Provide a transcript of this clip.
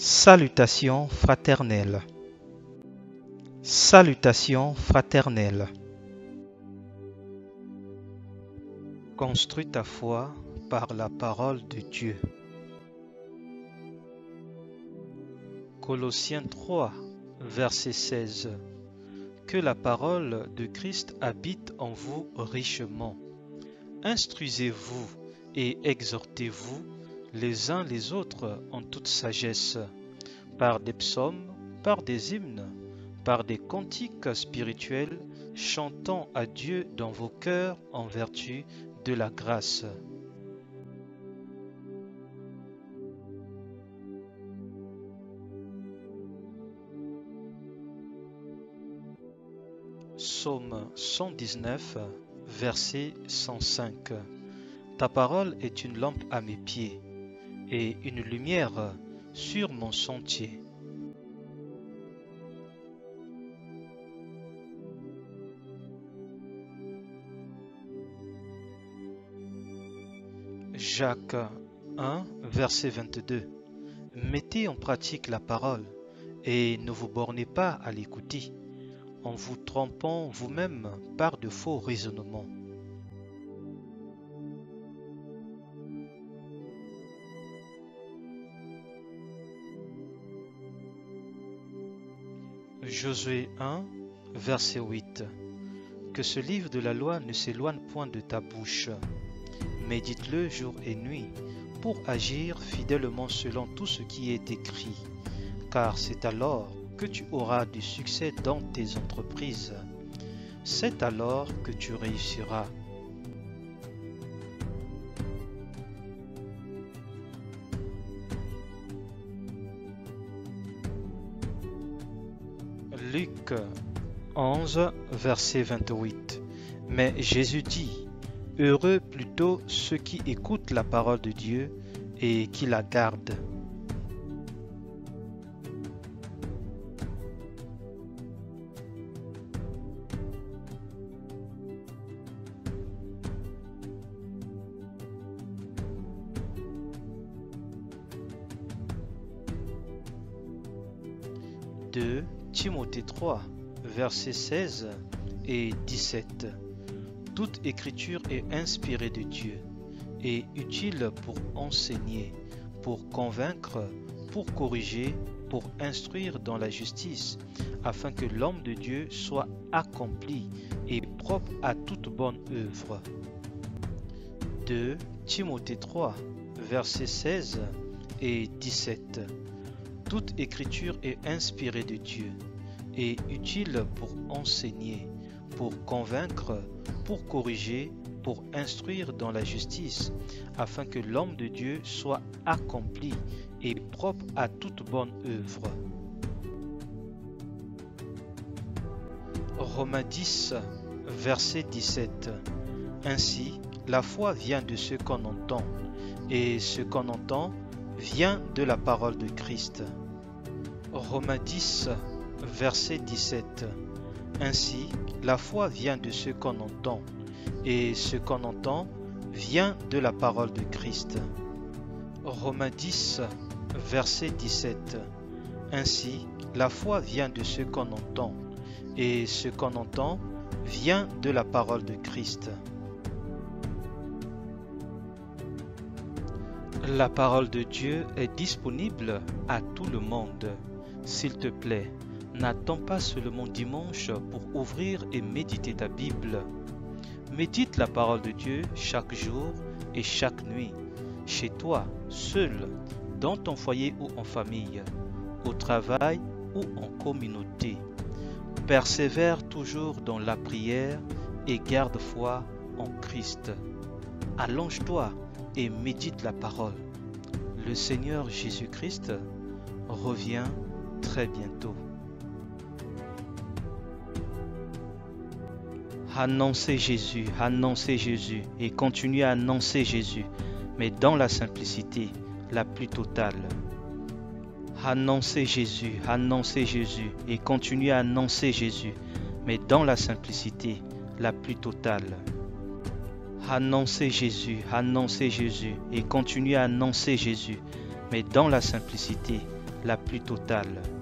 Salutations fraternelles. Salutations fraternelles. Construis ta foi par la parole de Dieu. Colossiens 3, verset 16. Que la parole de Christ habite en vous richement. Instruisez-vous et exhortez-vous les uns les autres en toute sagesse, par des psaumes, par des hymnes, par des cantiques spirituels, chantant à Dieu dans vos cœurs en vertu de la grâce. Psaume 119, verset 105. Ta parole est une lampe à mes pieds et une lumière sur mon sentier. Jacques 1, verset 22. Mettez en pratique la parole et ne vous bornez pas à l'écouter, en vous trompant vous-même par de faux raisonnements. Josué 1, verset 8. Que ce livre de la loi ne s'éloigne point de ta bouche. Médite-le jour et nuit, pour agir fidèlement selon tout ce qui est écrit, car c'est alors que tu auras du succès dans tes entreprises. C'est alors que tu réussiras. Luc 11, verset 28. Mais Jésus dit, heureux plutôt ceux qui écoutent la parole de Dieu et qui la gardent. De Timothée 3, versets 16 et 17. Toute écriture est inspirée de Dieu et utile pour enseigner, pour convaincre, pour corriger, pour instruire dans la justice, afin que l'homme de Dieu soit accompli et propre à toute bonne œuvre. De Timothée 3, versets 16 et 17. Toute écriture est inspirée de Dieu et utile pour enseigner, pour convaincre, pour corriger, pour instruire dans la justice, afin que l'homme de Dieu soit accompli et propre à toute bonne œuvre. Romains 10, verset 17. Ainsi, la foi vient de ce qu'on entend, et ce qu'on entend vient de la parole de Christ. Romains 10, verset 17. Ainsi, la foi vient de ce qu'on entend, et ce qu'on entend vient de la parole de Christ. Romains 10, verset 17. Ainsi, la foi vient de ce qu'on entend, et ce qu'on entend vient de la parole de Christ. La parole de Dieu est disponible à tout le monde. S'il te plaît, n'attends pas seulement dimanche pour ouvrir et méditer ta Bible. Médite la parole de Dieu chaque jour et chaque nuit, chez toi, seul, dans ton foyer ou en famille, au travail ou en communauté. Persévère toujours dans la prière et garde foi en Christ. Allonge-toi et médite la parole. Le Seigneur Jésus-Christ revient très bientôt. Annoncez Jésus et continuez à annoncer Jésus, mais dans la simplicité la plus totale. Annoncez Jésus et continuez à annoncer Jésus, mais dans la simplicité la plus totale. Annoncez Jésus et continuez à annoncer Jésus, mais dans la simplicité la plus totale.